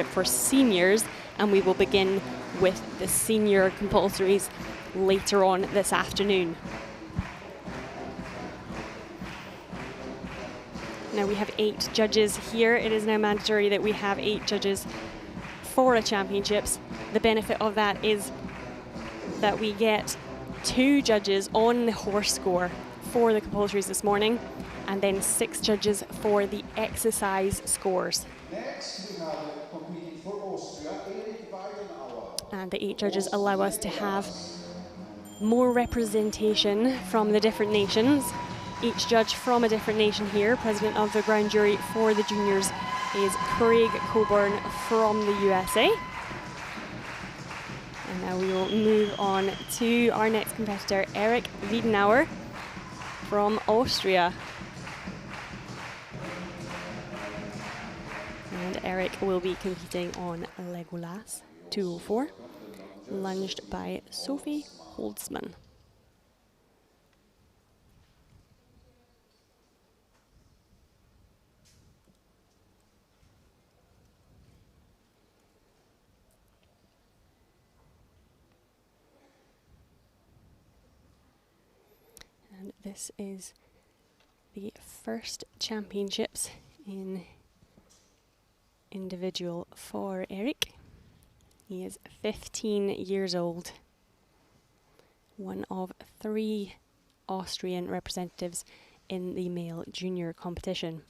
for seniors, and we will begin with the senior compulsories later on this afternoon. Now we have 8 judges here. It is now mandatory that we have 8 judges for a championships. The benefit of that is that we get 2 judges on the horse score for the compulsories this morning, and then 6 judges for the exercise scores. Next, we have competing for Austria, and the 8 judges allow us to have more representation from the different nations. Each judge from a different nation here. President of the ground jury for the juniors is Craig Coburn from the USA. And now we will move on to our next competitor, Eric Wiedenauer from Austria. And Eric will be competing on Legolas 204, lunged by Sophie Holtzman. And this is the first championships in individual for Eric. He is 15 years old, one of 3 Austrian representatives in the male junior competition.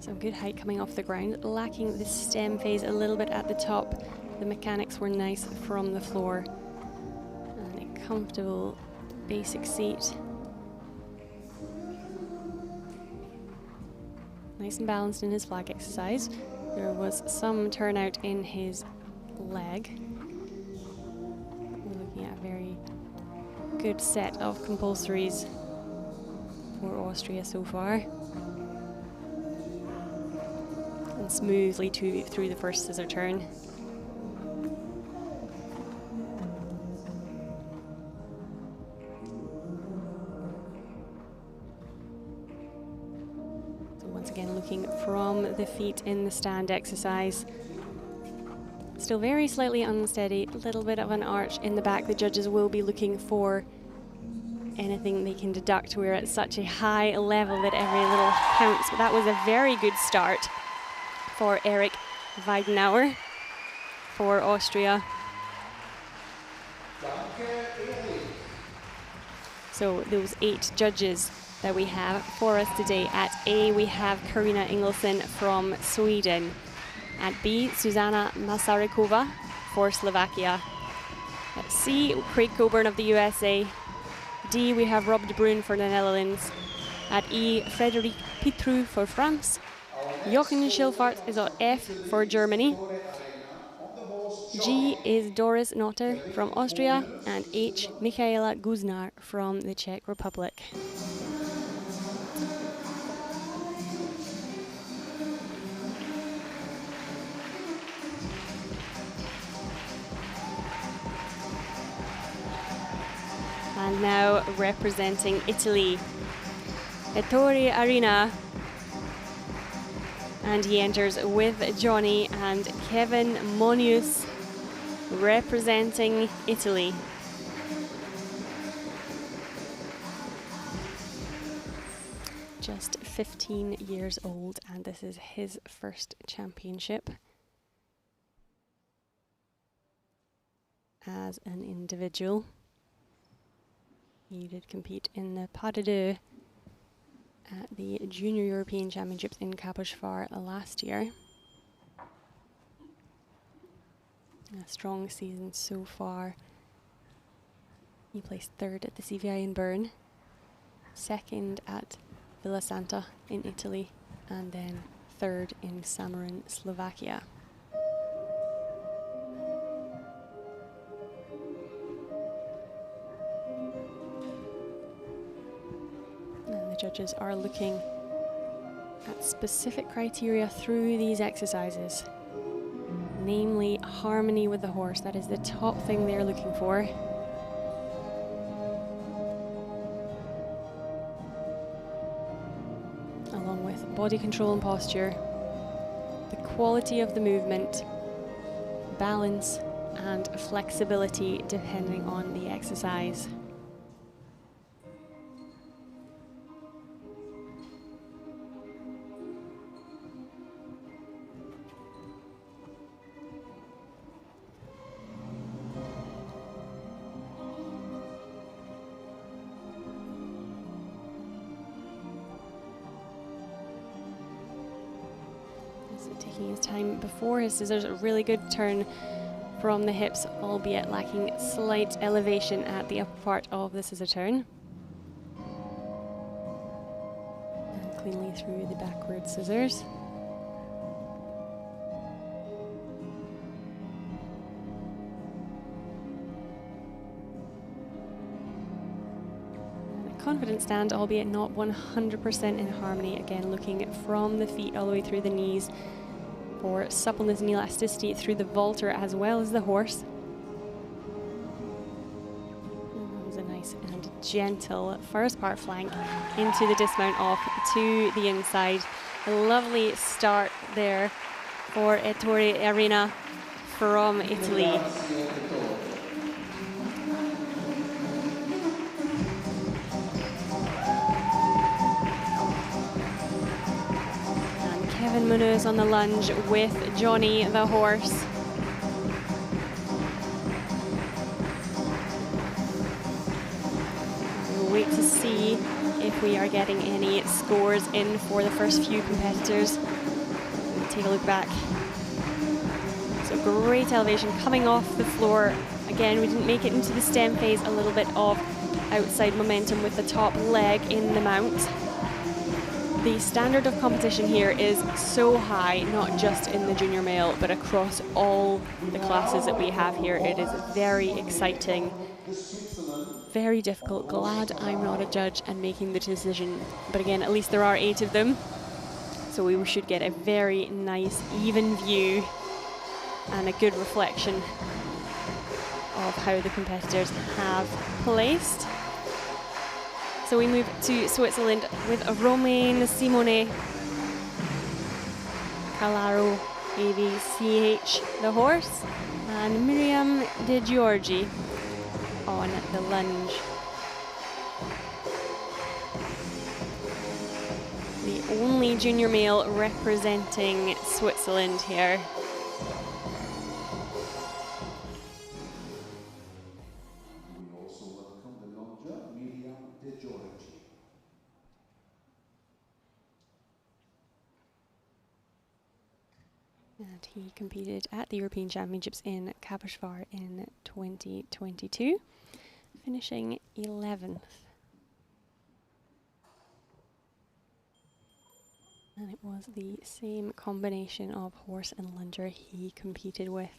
Some good height coming off the ground, lacking the stem phase a little bit at the top. The mechanics were nice from the floor. And a comfortable basic seat. Nice and balanced in his flag exercise. There was some turnout in his leg. We're looking at a very good set of compulsories for Austria so far. Smoothly through the first scissor turn. So once again looking from the feet in the stand exercise. Still very slightly unsteady, a little bit of an arch in the back. The judges will be looking for anything they can deduct. We're at such a high level that every little counts, but that was a very good start for Eric Wiedenauer for Austria. So those 8 judges that we have for us today. At A, we have Karina Ingelsson from Sweden. At B, Susanna Masarykova for Slovakia. At C, Craig Coburn of the USA. D, we have Rob de Bruin for the Netherlands. At E, Frédéric Pitrou for France. Jochen Schilfart is on F for Germany. G is Doris Notter from Austria, and H, Michaela Guznar from the Czech Republic. And now representing Italy, Ettore Arena. And he enters with Johnny and Kevin Monius representing Italy. Just 15 years old, and this is his first championship as an individual. He did compete in the Pas de Deux at the Junior European Championships in Kaposvar last year. A strong season so far. He placed 3rd at the CVI in Bern. second at Villa Santa in Italy, and then third in Samarin, Slovakia. And the judges are looking at specific criteria through these exercises, namely harmony with the horse. That is the top thing they're looking for. Along with body control and posture, the quality of the movement, balance and flexibility depending on the exercise. Taking his time before his scissors, a really good turn from the hips, albeit lacking slight elevation at the upper part of the scissor turn. And cleanly through the backward scissors. Confident stand, albeit not 100% in harmony. Again, looking from the feet all the way through the knees for suppleness and elasticity through the vaulter as well as the horse. And that was a nice and gentle first part flank into the dismount off to the inside. A lovely start there for Ettore Arena from Italy. Munoz on the lunge with Johnny the horse. We'll wait to see if we are getting any scores in for the first few competitors. We'll take a look back. So great elevation coming off the floor. Again, we didn't make it into the stem phase, a little bit of outside momentum with the top leg in the mount. The standard of competition here is so high, not just in the junior male, but across all the classes that we have here. It is very exciting, very difficult. Glad I'm not a judge and making the decision. But again, at least there are 8 of them. So we should get a very nice, even view and a good reflection of how the competitors have placed. So we move to Switzerland with Romain Simone, Calaro AVCH, the horse, and Miriam De Giorgi on the lunge. The only junior male representing Switzerland here. And he competed at the European Championships in Kaposvar in 2022, finishing 11th. And it was the same combination of horse and lunger he competed with.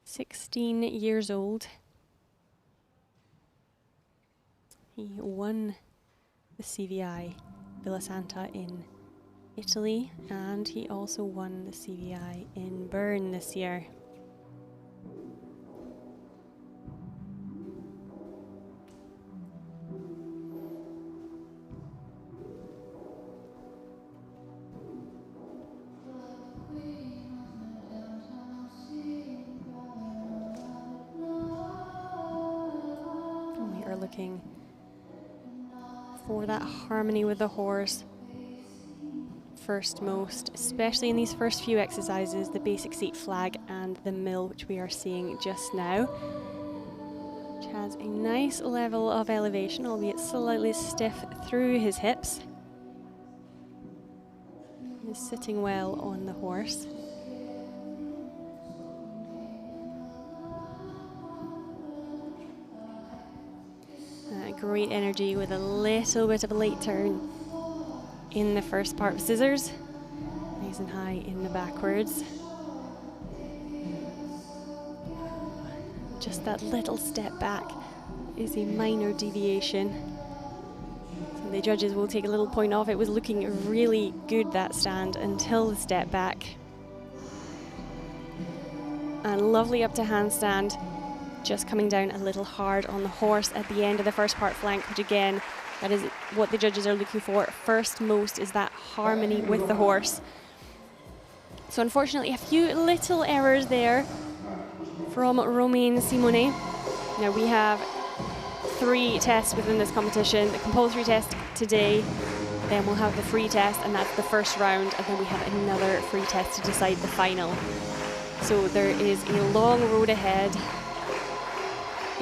16 years old. He won the CVI Villa Santa in Italy, and he also won the CVI in Bern this year. And we are looking for that harmony with the horse first most, especially in these first few exercises, the basic seat flag and the mill, which we are seeing just now, which has a nice level of elevation, albeit slightly stiff through his hips. He's sitting well on the horse. Great energy with a little bit of a late turn in the first part of scissors. Nice and high in the backwards. Just that little step back is a minor deviation. So the judges will take a little point off. It was looking really good, that stand, until the step back. And lovely up to handstand, just coming down a little hard on the horse at the end of the first part flank, which again, that is what the judges are looking for. First most is that harmony with the horse. So unfortunately, a few little errors there from Romain Simone. Now we have 3 tests within this competition. The compulsory test today, then we'll have the free test, and that's the first round, and then we have another free test to decide the final. So there is a long road ahead.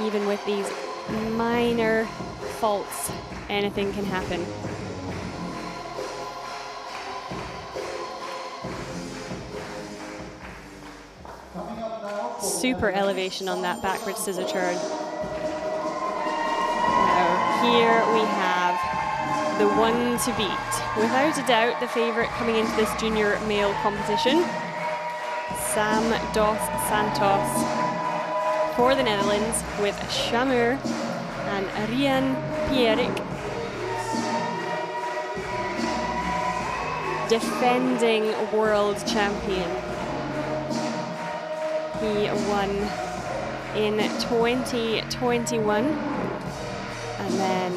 Even with these minor faults, anything can happen. Super elevation on that backward scissor turn. Now here we have the one to beat. Without a doubt, the favorite coming into this junior male competition, Sam dos Santos for the Netherlands, with Shamur and Rian Pierik defending world champion. He won in 2021 and then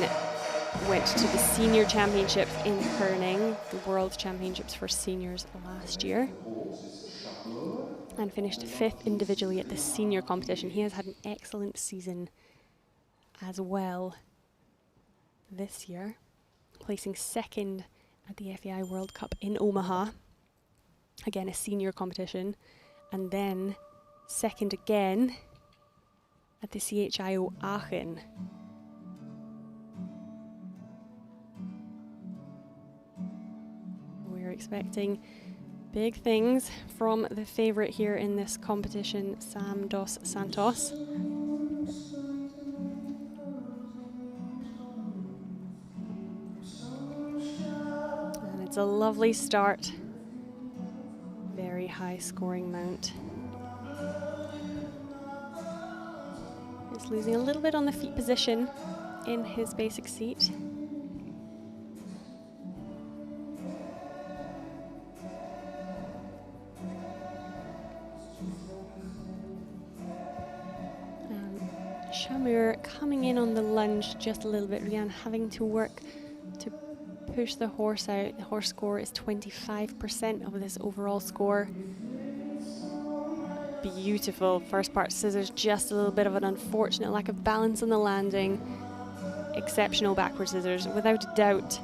went to the senior championships in hurling, the world championships for seniors last year, and finished 5th individually at the senior competition. He has had an excellent season as well this year, placing 2nd at the FEI World Cup in Omaha, again a senior competition, and then 2nd again at the CHIO Aachen. We're expecting big things from the favorite here in this competition, Sam dos Santos. And it's a lovely start. Very high scoring mount. He's losing a little bit on the feet position in his basic seat. Shamur coming in on the lunge just a little bit. Rian having to work to push the horse out. The horse score is 25% of this overall score. Beautiful first part scissors, just a little bit of an unfortunate lack of balance on the landing. Exceptional backward scissors. Without a doubt,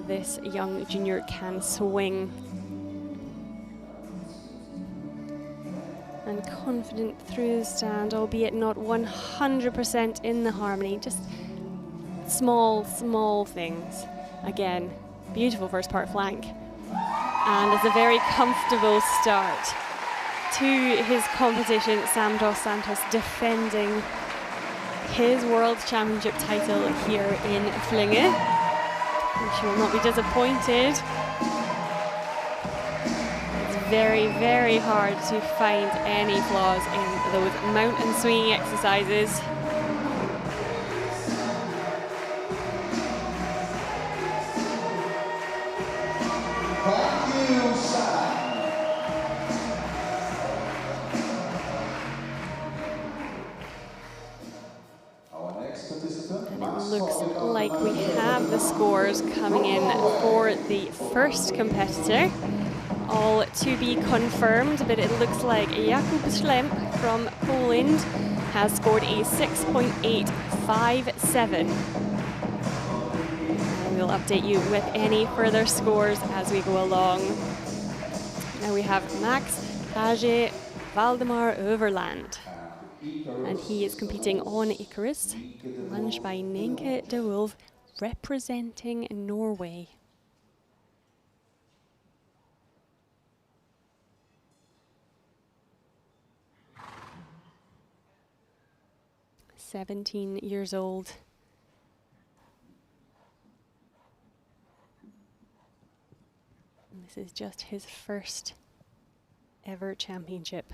this young junior can swing. And confident through the stand, albeit not 100% in the harmony, just small things. Again, beautiful first part flank. And it's a very comfortable start to his competition. Sam dos Santos defending his World Championship title here in Flinge. And she will not be disappointed. Very, very hard to find any flaws in those mountain swinging exercises. Thank you, Sam. Our next participant, and it looks like we have the scores coming in for the first competitor. All to be confirmed, but it looks like Jakub Schlemp from Poland has scored a 6.857. And we'll update you with any further scores as we go along. Now we have Max Page Valdemar Overland, and he is competing on Icarus, lunged by Nenke de Wolf, representing Norway. "17 years old, This is just his first ever championship.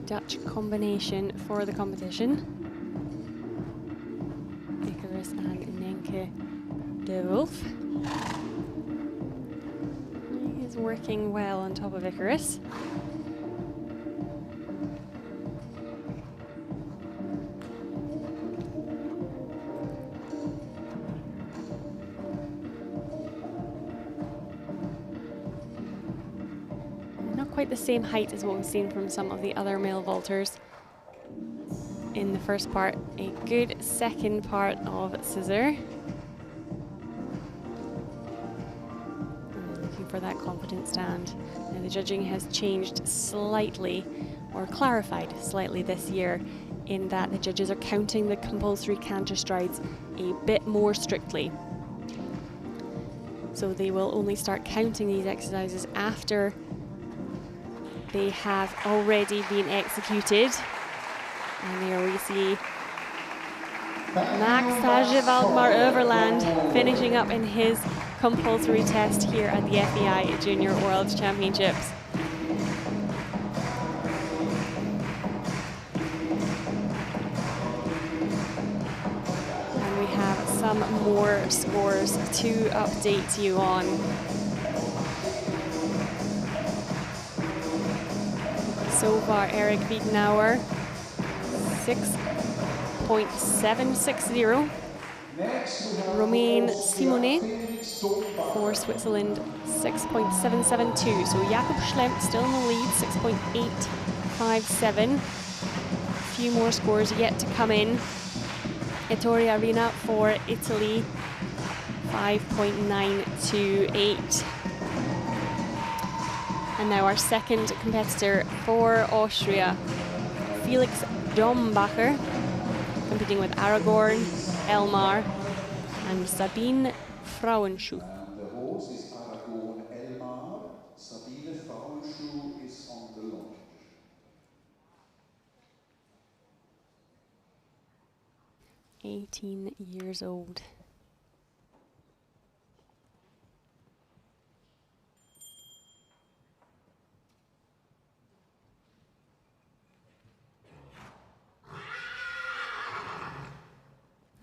Dutch combination for the competition. Icarus and Nenke de Wolf. He's working well on top of Icarus. Quite the same height as what we've seen from some of the other male vaulters in the first part. A good second part of scissor. Looking for that confident stand. And the judging has changed slightly, or clarified slightly this year, in that the judges are counting the compulsory canter strides a bit more strictly. So they will only start counting these exercises after they have already been executed. And there we see Max Tage Valdemar Overland finishing up in his compulsory test here at the FEI Junior World Championships. And we have some more scores to update you on. So far, Eric Wiedenauer, 6.760. Romain Simonet for Switzerland, 6.772. So Jakob Schlemp still in the lead, 6.857. A few more scores yet to come in. Ettore Arena for Italy, 5.928. And now our second competitor for Austria, Felix Dombacher, competing with Aragorn, Elmar, and Sabine Frauenschuh. The horse is Aragorn Elmar. Sabine Frauenschuh is on the launch. 18 years old.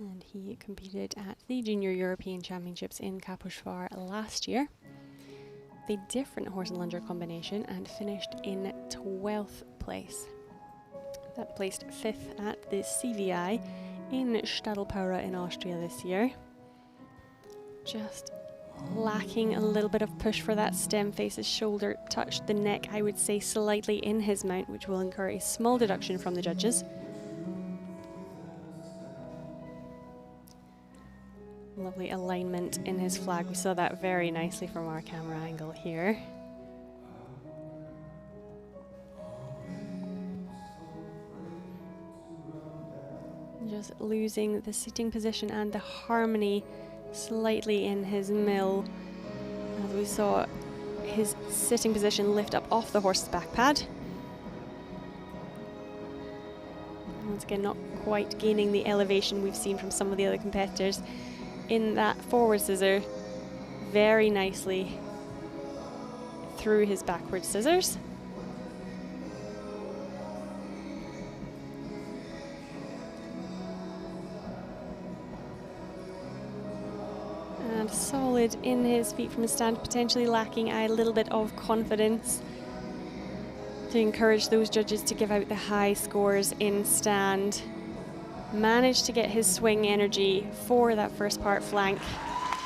And he competed at the Junior European Championships in Kaposvar last year. The different horse and lunger combination, and finished in 12th place. That placed 5th at the CVI in Stadelpaura in Austria this year. Just lacking a little bit of push for that stem face. His shoulder touched the neck, I would say, slightly in his mount, which will incur a small deduction from the judges. Lovely alignment in his flag. We saw that very nicely from our camera angle here. Just losing the sitting position and the harmony slightly in his mill, as we saw his sitting position lift up off the horse's back pad. Once again, not quite gaining the elevation we've seen from some of the other competitors. In that forward scissor, very nicely through his backward scissors. And solid in his feet from his stand, potentially lacking a little bit of confidence to encourage those judges to give out the high scores in stand. Managed to get his swing energy for that first part flank.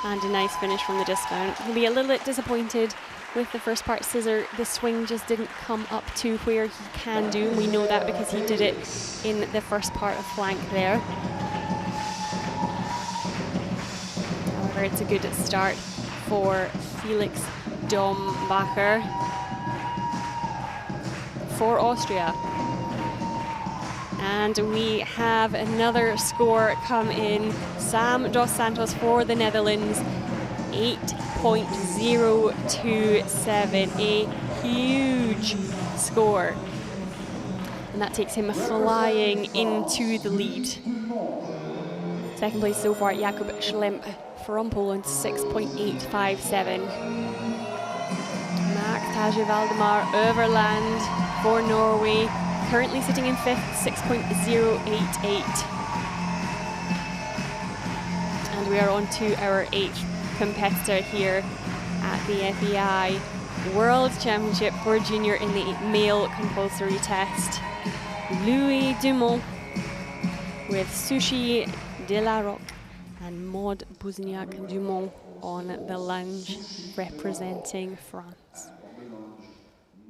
And a nice finish from the dismount. He'll be a little bit disappointed with the first part scissor. The swing just didn't come up to where he can do. We know that because he did it in the first part of flank there. However, it's a good start for Felix Dombacher for Austria. And we have another score come in. Sam dos Santos for the Netherlands, 8.027, a huge score. And that takes him flying into the lead. Second place so far, Jakub Schlemp from Poland, 6.857. Max Tage Valdemar Overland for Norway, currently sitting in fifth, 6.088. And we are on to our eighth competitor here at the FEI World Championship for Junior in the male compulsory test. Louis Dumont with Sushi de la Roque and Maud Bouzignac-Dumont on the lunge representing France.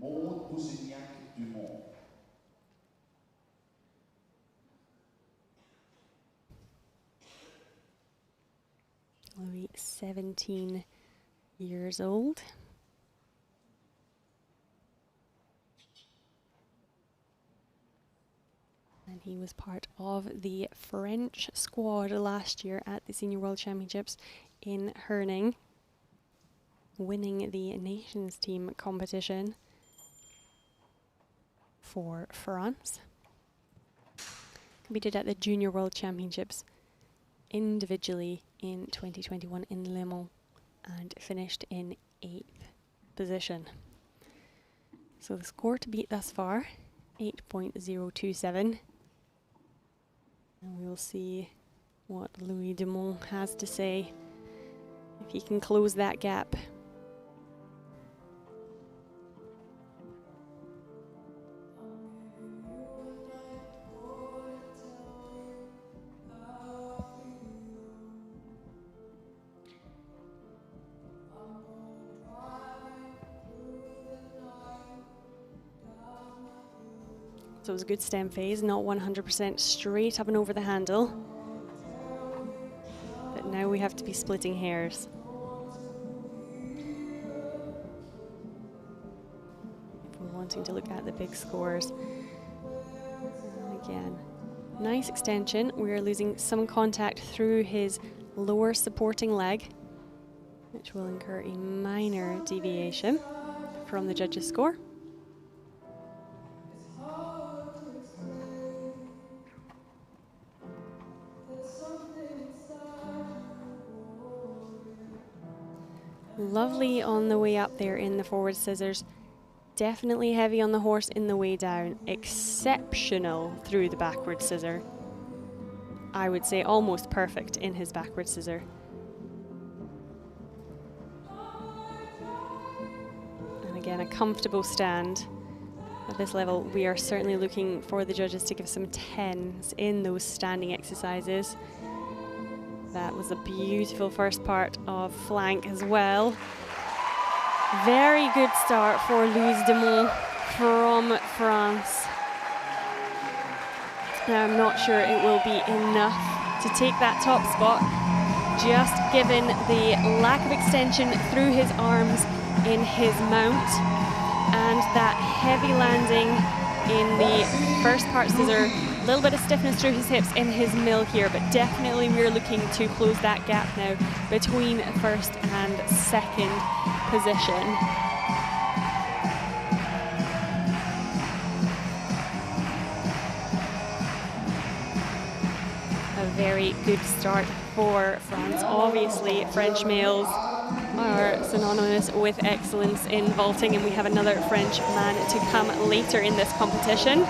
Maud Bouzignac-Dumont. Louis, 17 years old. And he was part of the French squad last year at the Senior World Championships in Herning, winning the Nations Team competition for France. Competed at the Junior World Championships individually in 2021 in Le Mans and finished in 8th position. So the score to beat thus far, 8.027. And we'll see what Louis Dumont has to say, if he can close that gap. So it was a good stem phase, not 100% straight up and over the handle. But now we have to be splitting hairs. If we're wanting to look at the big scores. And again, nice extension. We're losing some contact through his lower supporting leg, which will incur a minor deviation from the judges' score. Lovely on the way up there in the forward scissors. Definitely heavy on the horse in the way down. Exceptional through the backward scissor. I would say almost perfect in his backward scissor. And again, a comfortable stand. At this level, we are certainly looking for the judges to give some 10s in those standing exercises. That was a beautiful first part of flank as well. Very good start for Louis Dumont from France. Now I'm not sure it will be enough to take that top spot, just given the lack of extension through his arms in his mount and that heavy landing in the first part scissor. A little bit of stiffness through his hips in his mill here, but definitely we're looking to close that gap now between first and second position. A very good start for France. Obviously, French males are synonymous with excellence in vaulting, and we have another French man to come later in this competition.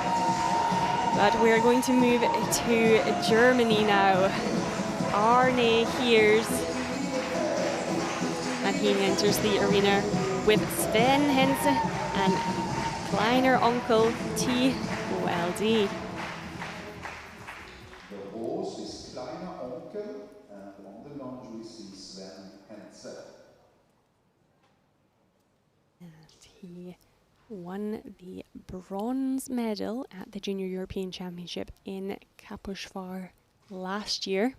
But we're going to move to Germany now. Arne Heers. And he enters the arena with Sven Hense and Kleiner Onkel TOLD. The horse is Kleiner Onkel, and on the lunge we we see Sven Hentze. And he won the bronze medal at the Junior European Championship in Kaposvar last year.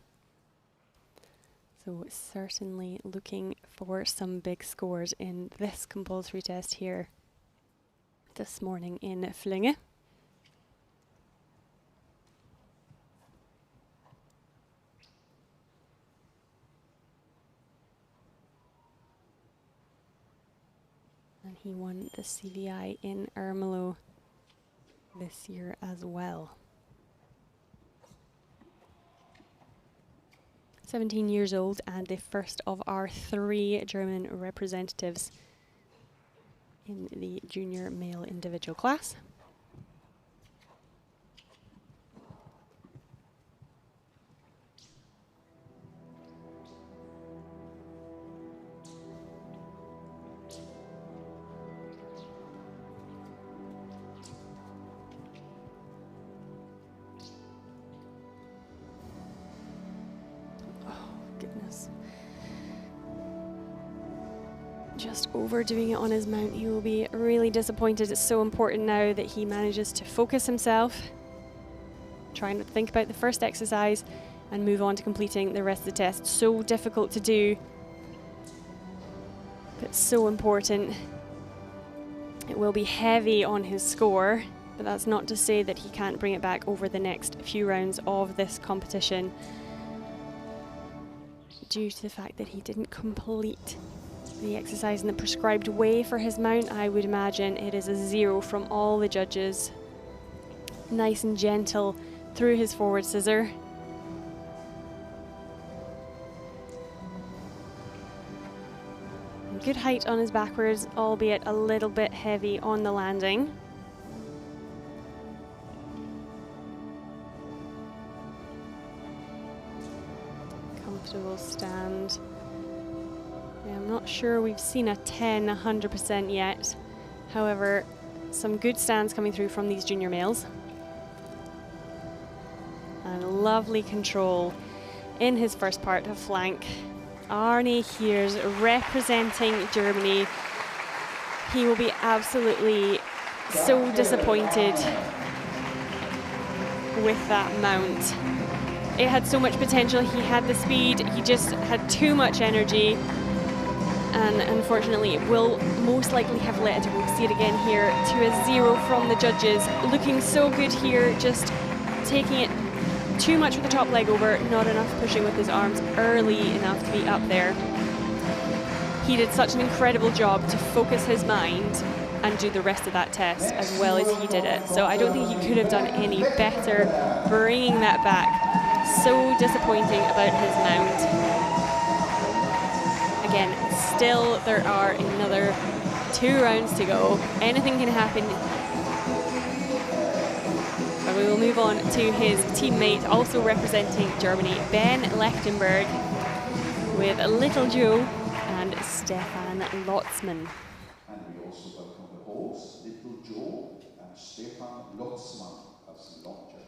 So certainly looking for some big scores in this compulsory test here this morning in Flünge. And he won the CVI in Ermelo this year as well. 17 years old and the first of our 3 German representatives in the junior male individual class. Goodness. Just overdoing it on his mount. He will be really disappointed. It's so important now that he manages to focus himself, try not to think about the first exercise and move on to completing the rest of the test. So difficult to do, but so important. It will be heavy on his score, but that's not to say that he can't bring it back over the next few rounds of this competition. Due to the fact that he didn't complete the exercise in the prescribed way for his mount, I would imagine it is a 0 from all the judges. Nice and gentle through his forward scissor. And good height on his backwards, albeit a little bit heavy on the landing. Comfortable stand. Yeah, I'm not sure we've seen a 10 100% yet. However, some good stands coming through from these junior males. And lovely control in his first part of flank. Arne Heers representing Germany. He will be absolutely so disappointed with that mount. It had so much potential. He had the speed, he just had too much energy, and unfortunately it will most likely have led, we'll see it again here, to a 0 from the judges. Looking so good here, just taking it too much with the top leg over, not enough pushing with his arms early enough to be up there. He did such an incredible job to focus his mind and do the rest of that test as well as he did it. So I don't think he could have done any better bringing that back. So disappointing about his mount. Again, still there are another 2 rounds to go. Anything can happen. But we will move on to his teammate, also representing Germany, Ben Lichtenberg, with Little Joe and Stefan Lotzmann. And we also welcome the hosts, Little Joe and Stefan Lotzmann as launcher.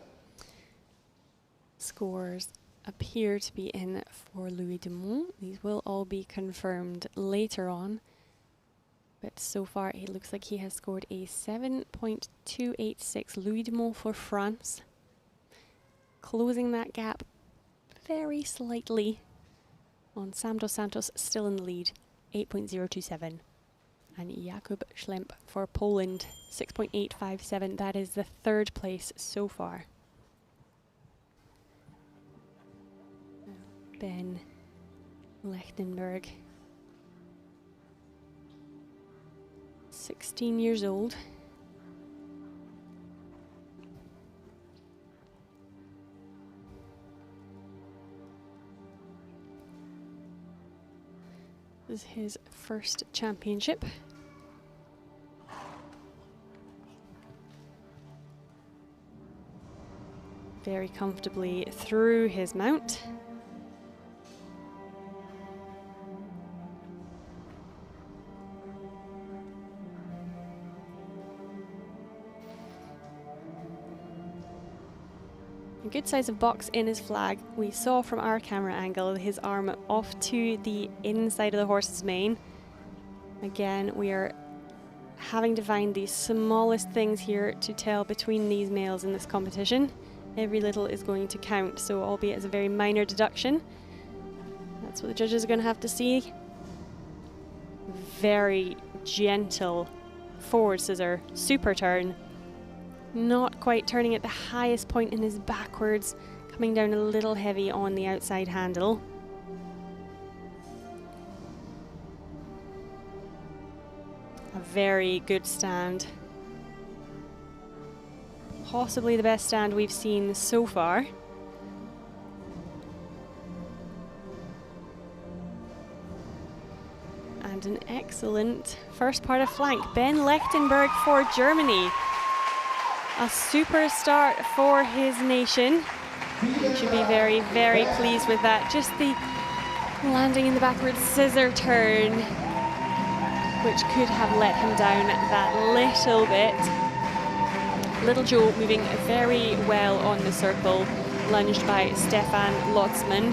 Scores appear to be in for Louis Dumont. These will all be confirmed later on. But so far it looks like he has scored a 7.286 Louis Dumont for France. Closing that gap very slightly on Sam dos Santos, still in the lead, 8.027. And Jakub Schlemp for Poland, 6.857. That is the 3rd place so far. Ben Lichtenberg, 16 years old. This is his first championship. Very comfortably through his mount. good size of box in his flag. We saw from our camera angle his arm off to the inside of the horse's mane. Again, we are having to find the smallest things here to tell between these males in this competition. Every little is going to count, so albeit as a very minor deduction, that's what the judges are going to have to see. Very gentle forward scissor, super turn. Not quite turning at the highest point in his backwards, coming down a little heavy on the outside handle. A very good stand. Possibly the best stand we've seen so far. And an excellent first part of flank. Ben Lichtenberg for Germany. A super start for his nation. He should be very, very pleased with that. Just the landing in the backward scissor turn, which could have let him down that little bit. Little Joe moving very well on the circle, lunged by Stefan Lotzmann.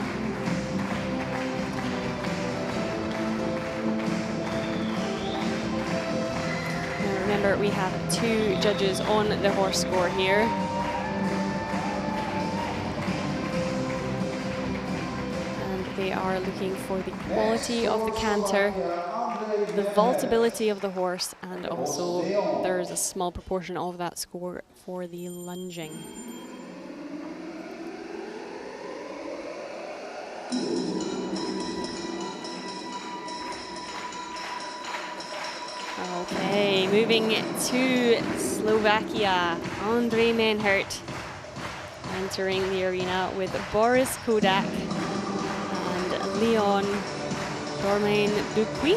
Now remember, we have 2 judges on the horse score here. And they are looking for the quality of the canter, the vaultability of the horse, and also there's a small proportion of that score for the lunging. Okay, moving to Slovakia, Andre Menhert entering the arena with Boris Kodak and Leon Dormain Dupuy.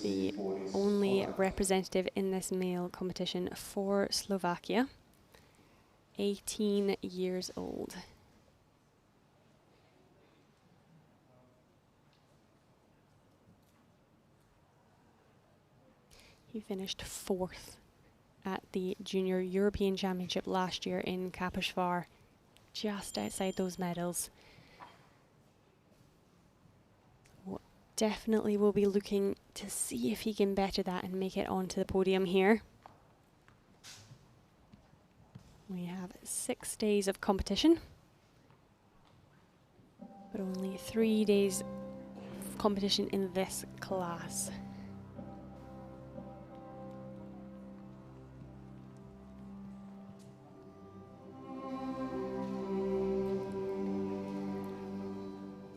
The only representative in this male competition for Slovakia, 18 years old. He finished 4th at the Junior European Championship last year in Kaposvar, just outside those medals. Definitely will be looking to see if he can better that and make it onto the podium here. We have 6 days of competition, but only 3 days of competition in this class.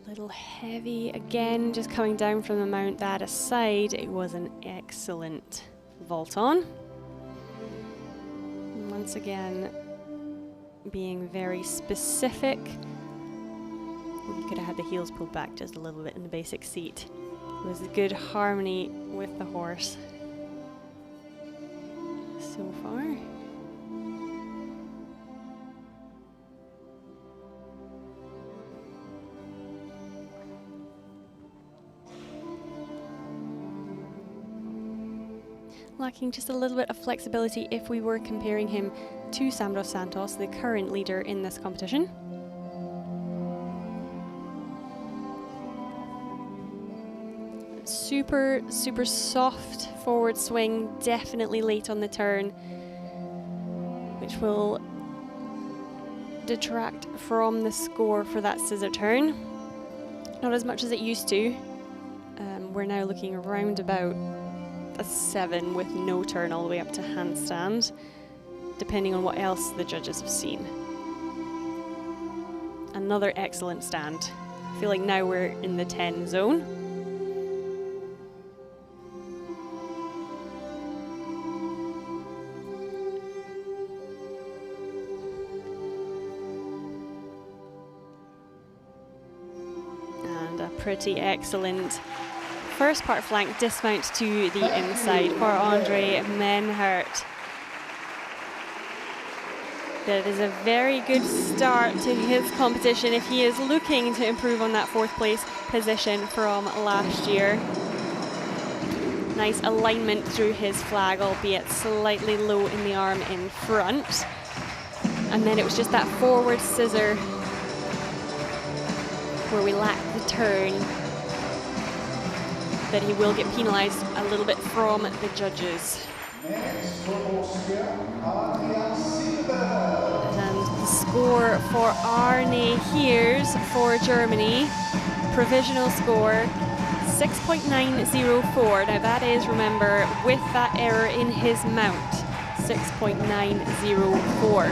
Little heavy again, just coming down from the mount. That aside, it was an excellent vault on. Once again, being very specific. We could have had the heels pulled back just a little bit in the basic seat. It was a good harmony with the horse so far. Lacking just a little bit of flexibility if we were comparing him to Sam dos Santos, the current leader in this competition. Super, super soft forward swing, definitely late on the turn, which will detract from the score for that scissor turn. Not as much as it used to. We're now looking around about a 7 with no turn all the way up to handstand, depending on what else the judges have seen. Another excellent stand. I feel like now we're in the 10 zone. And a pretty excellent first part flank dismount to the inside for Andre Menhert. That is a very good start to his competition if he is looking to improve on that 4th place position from last year. Nice alignment through his flag, albeit slightly low in the arm in front. And then it was just that forward scissor where we lacked the turn that he will get penalised a little bit from the judges. Next from Austria, Lichtenberg. And the score for Arne Heers for Germany, provisional score 6.904. Now that is, remember, with that error in his mount, 6.904.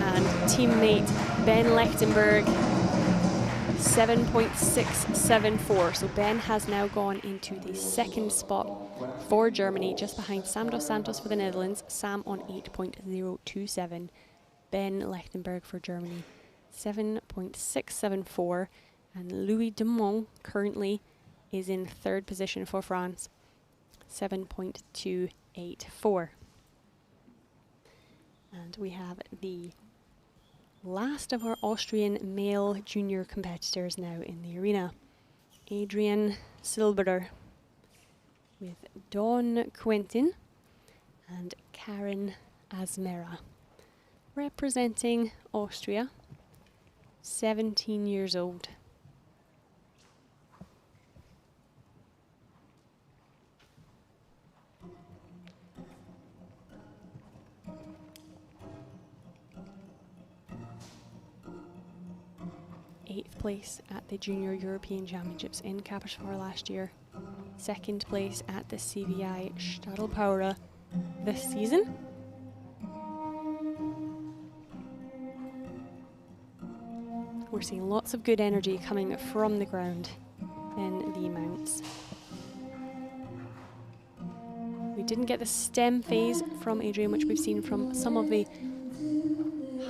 And teammate Ben Lichtenberg, 7.674. So Ben has now gone into the second spot for Germany, just behind Sam dos Santos for the Netherlands. Sam on 8.027. Ben Lichtenberg for Germany, 7.674. And Louis Dumont currently is in third position for France, 7.284. And we have the last of our Austrian male junior competitors now in the arena. Adrian Silberer with Don Quentin and Karen Asmera. Representing Austria, 17 years old. Eighth place at the Junior European Championships in Kapishvar last year. Second place at the CVI Stadelpaura this season. We're seeing lots of good energy coming from the ground in the mounts. We didn't get the stem phase from Adrian, which we've seen from some of the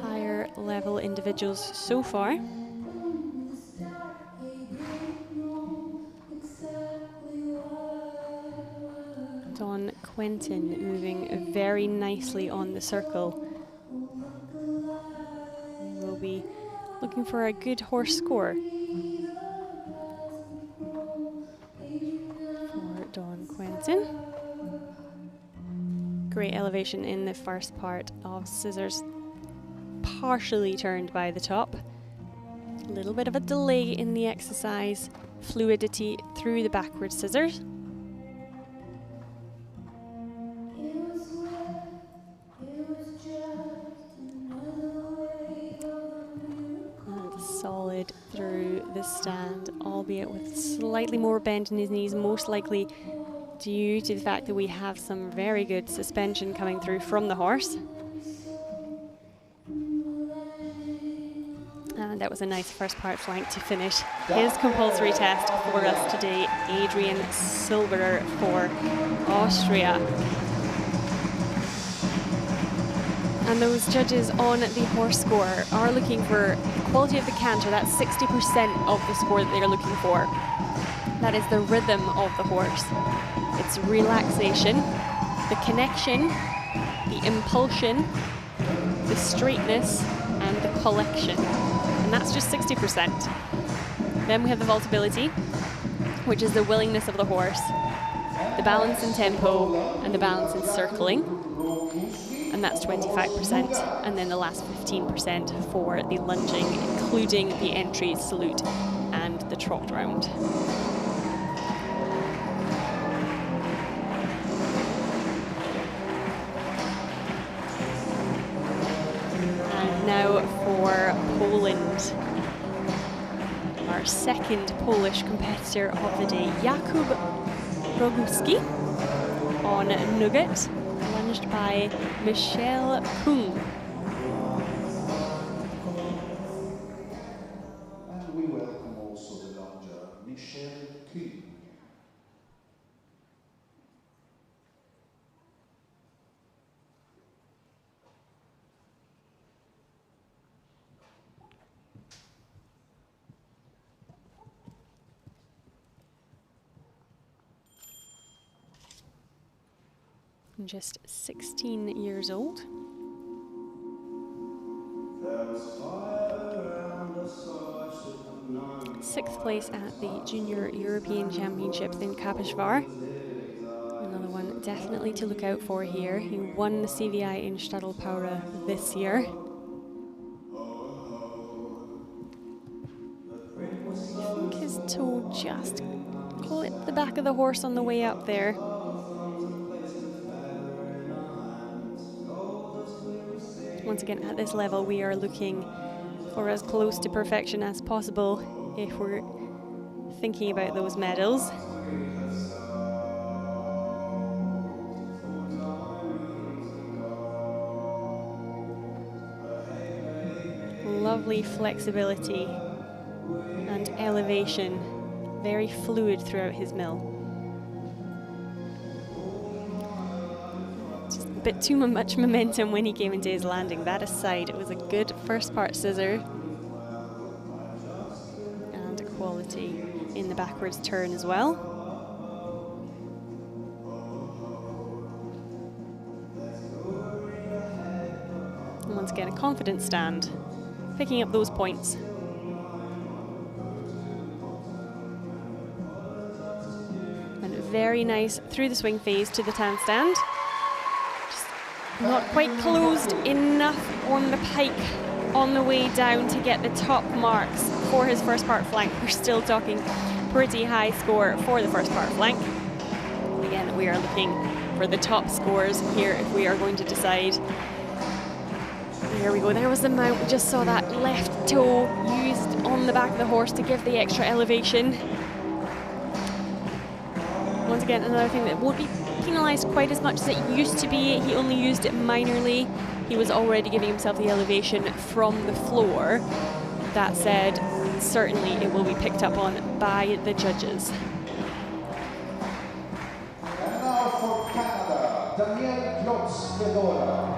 higher level individuals so far. Don Quentin moving very nicely on the circle. We'll be looking for a good horse score for Don Quentin. Great elevation in the first part of scissors, partially turned by the top. A little bit of a delay in the exercise, fluidity through the backward scissors. Solid through the stand, albeit with slightly more bend in his knees, most likely due to the fact that we have some very good suspension coming through from the horse. And that was a nice first part flank to finish his compulsory test for us today. Adrian Silberer for Austria. And those judges on the horse score are looking for quality of the canter. That's 60% of the score that they're looking for. That is the rhythm of the horse. It's relaxation, the connection, the impulsion, the straightness, and the collection. And that's just 60%. Then we have the vaultability, which is the willingness of the horse, the balance in tempo, and the balance in circling. And that's 25%, and then the last 15% for the lunging, including the entry, salute, and the trot round. And now for Poland. Our second Polish competitor of the day, Jakub Roguski on Nugget, lunged by Michel Kung. And we welcome also the lunger, Michel Kung. Just 16 years old. There was fire around the source of the 6th place at the Junior European Championships in Kapeshvar. Another one definitely to look out for here. He won the CVI in Stadelpaura this year. I think his toe just clipped the back of the horse on the way up there. Once again, at this level, we are looking for as close to perfection as possible if we're thinking about those medals. Lovely flexibility and elevation, very fluid throughout his mill. Just a bit too much momentum when he came into his landing. That aside, it was a good first part scissor and quality in the backwards turn as well. And once again, a confident stand, picking up those points. And very nice through the swing phase to the tan stand. Just not quite closed enough on the pike on the way down to get the top marks for his first part flank. We're still talking pretty high score for the first part flank. And again, we are looking for the top scores here if we are going to decide. Here we go, there was the mount. We just saw that left toe used on the back of the horse to give the extra elevation. Once again, another thing that won't be penalised quite as much as it used to be. He only used it minorly. He was already giving himself the elevation from the floor. That said, certainly it will be picked up on by the judges. And now for Canada, Daniel Klotz-Fedora.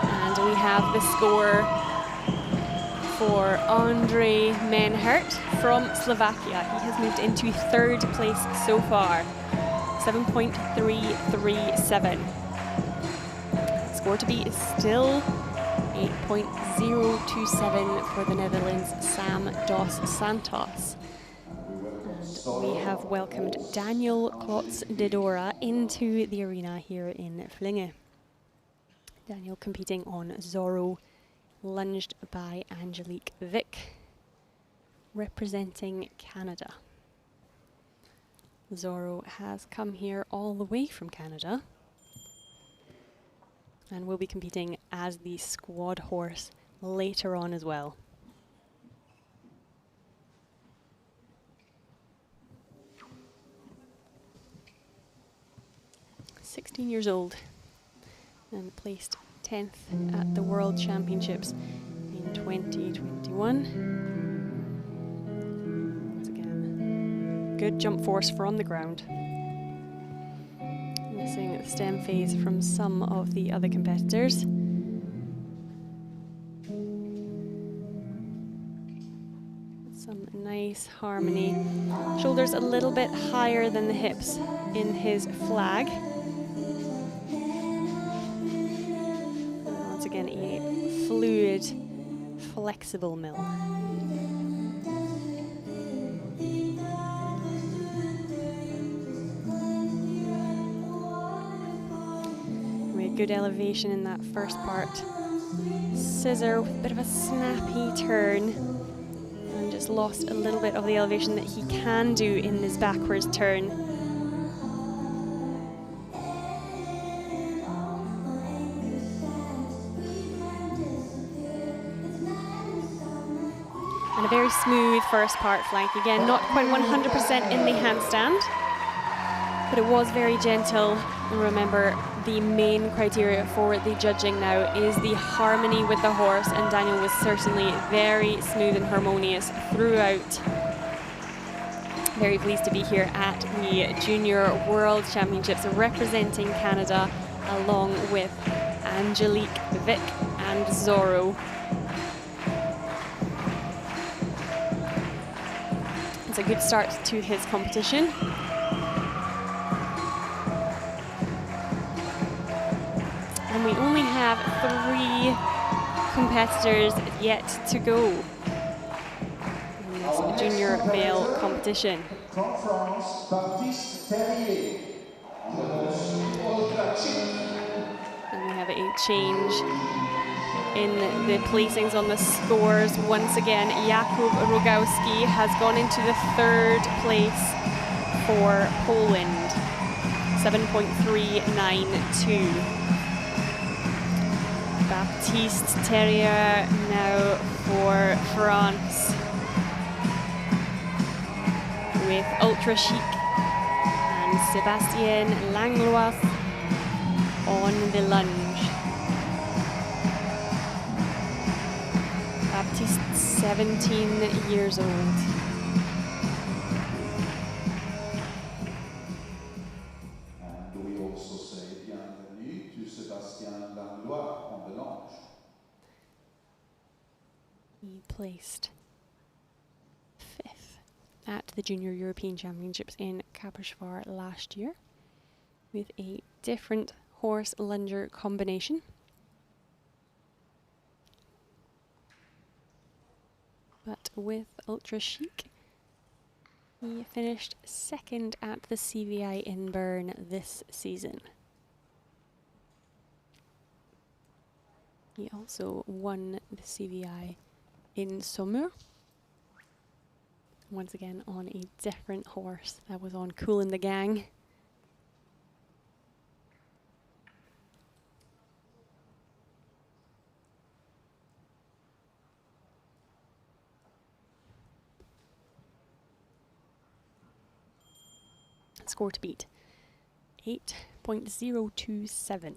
And we have the score for Andre Menhert from Slovakia. He has moved into 3rd place so far, 7.337. Score to beat is still 8.027 for the Netherlands' Sam dos Santos. And we have welcomed Daniel Klotz-Fedora into the arena here in Flinge. Daniel competing on Zorro, lunged by Angelique Vick, representing Canada. Zorro has come here all the way from Canada and will be competing as the squad horse later on as well. "16 years old and placed 10th at the World Championships in 2021. Once again, good jump force from the ground. Missing the stem phase from some of the other competitors. Some nice harmony. Shoulders a little bit higher than the hips in his flag. Once again, a fluid, flexible mill. Good elevation in that first part. Scissor with a bit of a snappy turn and just lost a little bit of the elevation that he can do in this backwards turn. And a very smooth first part flank. Again, not quite 100% in the handstand, but it was very gentle. And remember, the main criteria for the judging now is the harmony with the horse, and Daniel was certainly very smooth and harmonious throughout. Very pleased to be here at the Junior World Championships representing Canada along with Angelique Vick and Zorro. It's a good start to his competition. And we only have 3 competitors yet to go in this junior male competition. From France, Baptiste Terrier. On the horse, Ultra Chic. And we have a change in the placings on the scores. Once again, Jakub Rogowski has gone into the 3rd place for Poland, 7.392. Baptiste Terrier now for France with Ultra Chic and Sébastien Langlois on the lunge. Baptiste, 17 years old. And we also say bienvenue to Sébastien Langlois on the launch. He placed 5th at the Junior European Championships in Kaposvar last year with a different horse lunger combination. But with Ultra Chic, he finished 2nd at the CVI in Bern this season. He also won the CVI in Saumur, once again on a different horse that was on Cool in the Gang. Score to beat, 8.027.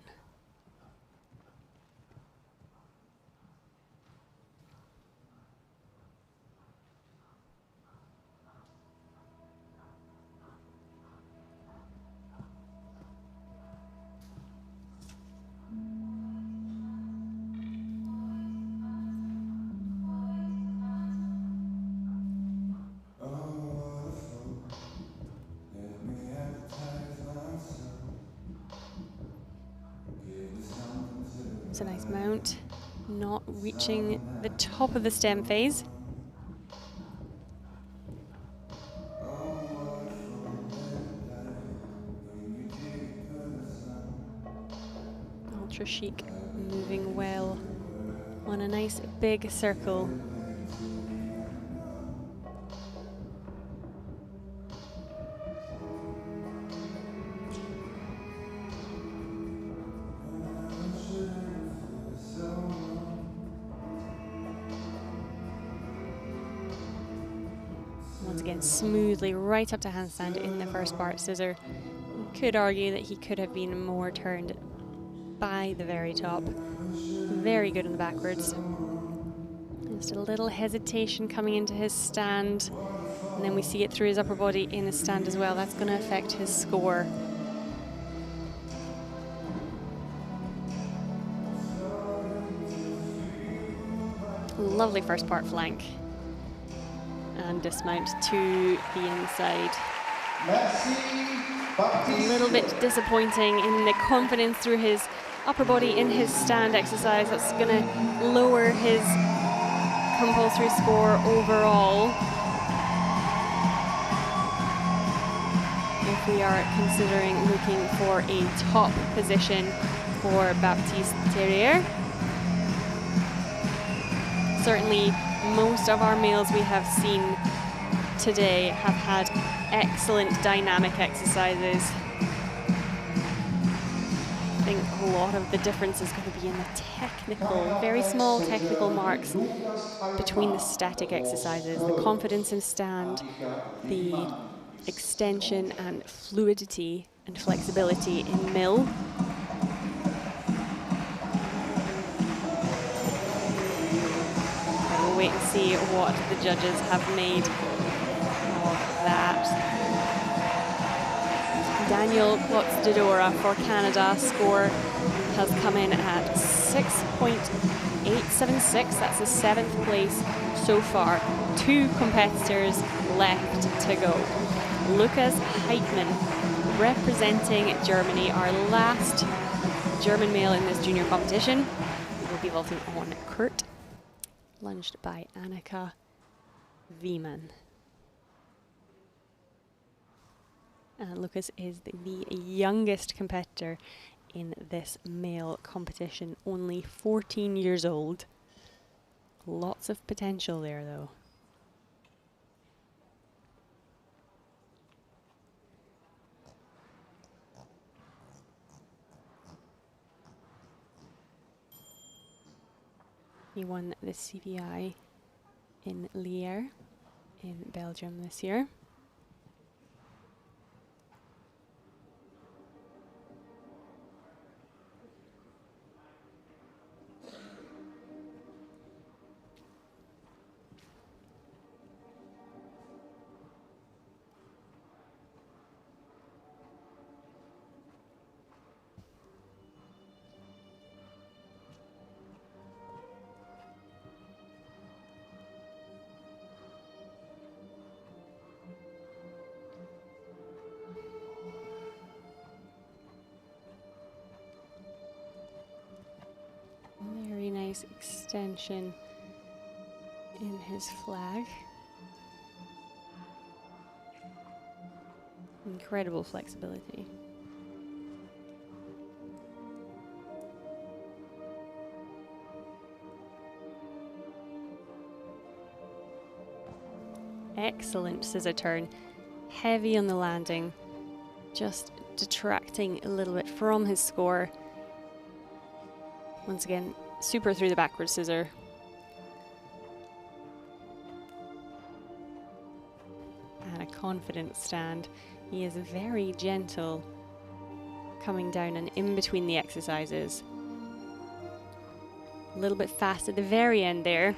It's a nice mount, not reaching the top of the stem phase. Ultra Chic moving well on a nice big circle. Once again, smoothly right up to handstand in the first part scissor. You could argue that he could have been more turned by the very top. Very good on the backwards. Just a little hesitation coming into his stand. And then we see it through his upper body in his stand as well. That's going to affect his score. Lovely first part flank. And dismount to the inside. A little bit disappointing in the confidence through his upper body in his stand exercise. That's going to lower his compulsory score overall. If we are considering looking for a top position for Baptiste Terrier. Certainly, most of our males we have seen today have had excellent dynamic exercises. I think a lot of the difference is going to be in the technical, very small technical marks between the static exercises, the confidence in stand, the extension and fluidity and flexibility in mill. Wait and see what the judges have made of that. Daniel Klotz-Dodora for Canada score has come in at 6.876. That's the 7th place so far. 2 competitors left to go. Lukas Heitmann representing Germany, our last German male in this junior competition. will be vaulting on Kurt, lunged by Annika Wiemann. And Lucas is the youngest competitor in this male competition, only 14 years old. Lots of potential there, though. He won the CVI in Lier in Belgium this year. Very nice extension in his flag. Incredible flexibility. Excellent scissor turn. Heavy on the landing. Just detracting a little bit from his score. Once again, super through the backward scissor. And a confident stand. He is very gentle coming down and in between the exercises. A little bit fast at the very end there.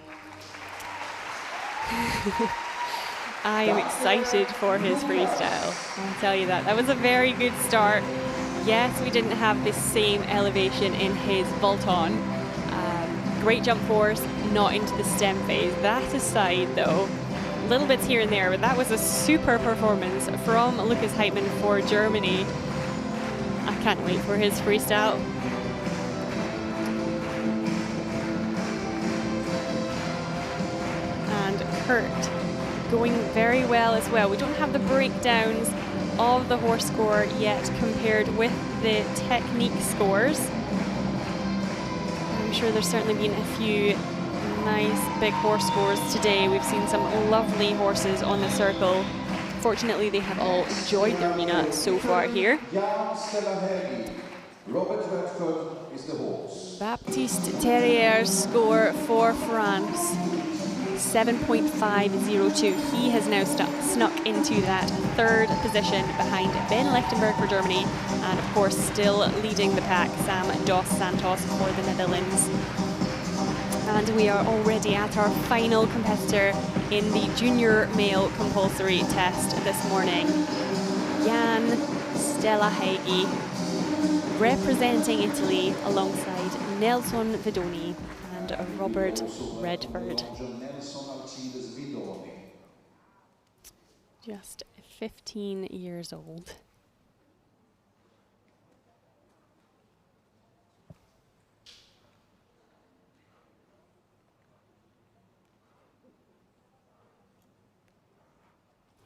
I am excited for his freestyle. I'll tell you that. That was a very good start. Yes, we didn't have the same elevation in his vault on. Great jump force, not into the stem phase. That aside, though, little bits here and there, but that was a super performance from Lucas Heitmann for Germany. I can't wait for his freestyle. And Kurt going very well as well. We don't have the breakdowns of the horse score yet compared with the technique scores. I'm sure there's certainly been a few nice big horse scores today. We've seen some lovely horses on the circle. Fortunately, they have all enjoyed the arena so far here. Baptiste Terrier's score for France, 7.502. He has now snuck into that third position behind Ben Lichtenberg for Germany, and of course still leading the pack, Sam Dos Santos for the Netherlands. And we are already at our final competitor in the junior male compulsory test this morning. Jan Stella-Heigi, representing Italy alongside Nelson Vidoni and Robert Redford. Just 15 years old.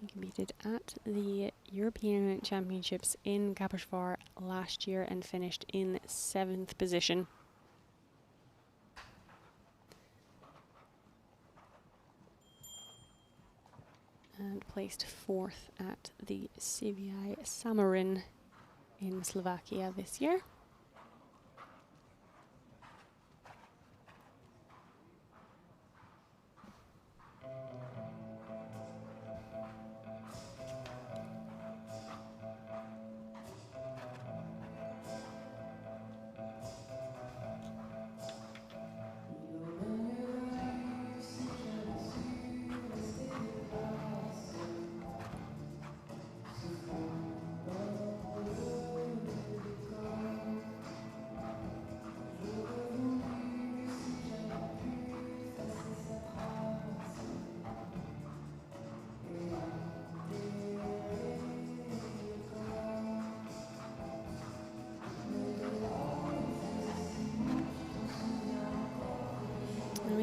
He competed at the European Championships in Kaposvar last year and finished in 7th position. And placed 4th at the CVI Samarin in Slovakia this year.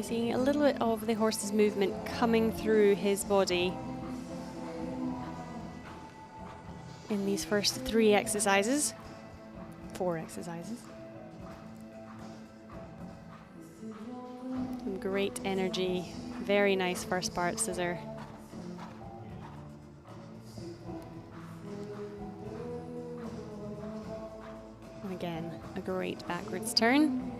We're seeing a little bit of the horse's movement coming through his body in these first 4 exercises. Some great energy, very nice first part scissor. And again, a great backwards turn.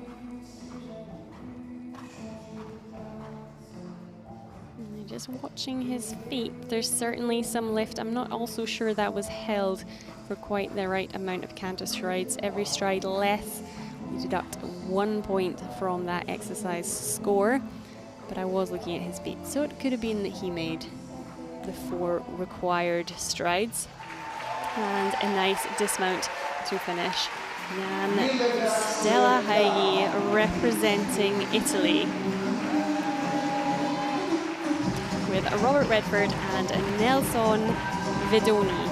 Just watching his feet, there's certainly some lift. I'm not also sure that was held for quite the right amount of canter strides. Every stride less, we deduct 1 point from that exercise score. But I was looking at his feet, so it could have been that he made the 4 required strides. And a nice dismount to finish. Jan Stellaheigi representing Italy, with Robert Redford and Nelson Vidoni.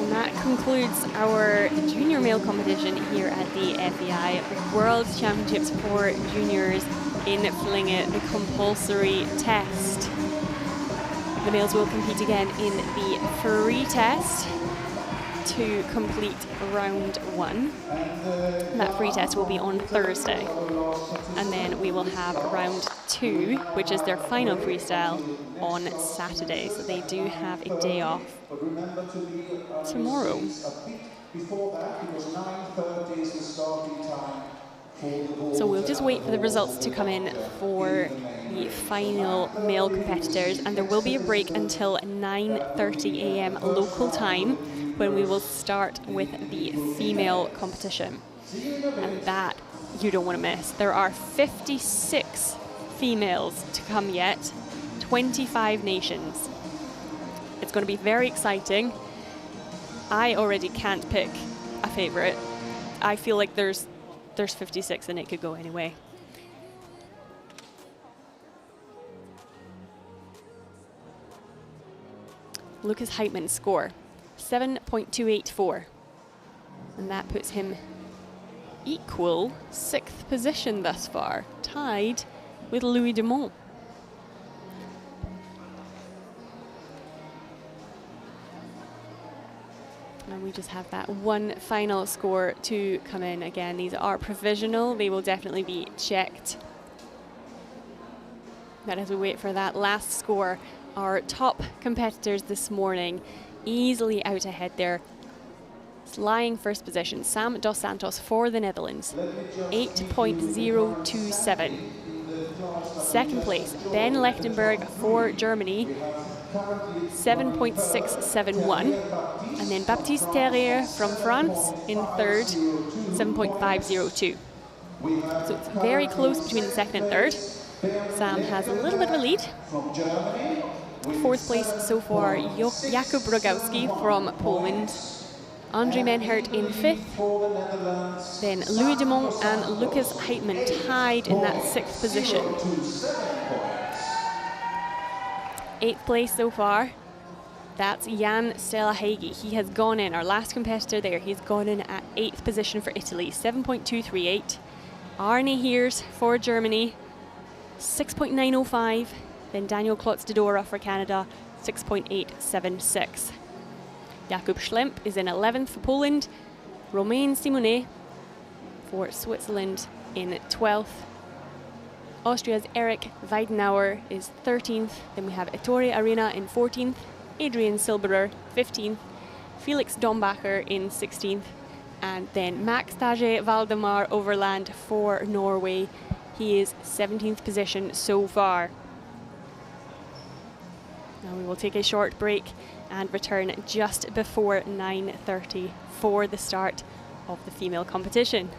And that concludes our junior male competition here at the FEI World Championships for Juniors in Flinge, the compulsory test. The males will compete again in the free test to complete round 1. That free test will be on Thursday. And then we will have round 2, which is their final freestyle, on Saturday. So they do have a day off tomorrow. Before that, it was 9:30 is the starting time. So we'll just wait for the results to come in for the final male competitors, and there will be a break until 9:30 a.m. local time, when we will start with the female competition. And that you don't want to miss. There are 56 females to come yet, 25 nations. It's going to be very exciting. I already can't pick a favorite. I feel like there's 56 and it could go anyway. Lucas Heitmann's score, 7.284. And that puts him equal 6th position thus far, tied with Louis Dumont. And we just have that one final score to come in. Again, these are provisional. They will definitely be checked. But as we wait for that last score, our top competitors this morning easily out ahead there. Lying first position, Sam Dos Santos for the Netherlands, 8.027. Second place, Ben Lichtenberg for Germany, 7.671. And then Baptiste Terrier from France in third, 7.502. So it's very close between the second and third. Sam has a little bit of a lead. Fourth place so far, Jakub Rogowski from Poland. Andre Menhert in fifth. Then Louis Dumont and Lucas Heitmann tied in that sixth position. Eighth place so far, that's Jan Stellaheigi. He has gone in, our last competitor there, he's gone in at 8th position for Italy, 7.238. Arne Heers for Germany, 6.905. Then Daniel Klotz de Dora for Canada, 6.876. Jakub Schlemp is in 11th for Poland. Romain Simonet for Switzerland in 12th. Austria's Eric Weidenauer is 13th. Then we have Ettore Arena in 14th. Adrian Silberer, 15th. Felix Dombacher in 16th. And then Max Tage Valdemar Overland for Norway. He is 17th position so far. Now we will take a short break and return just before 9:30 for the start of the female competition.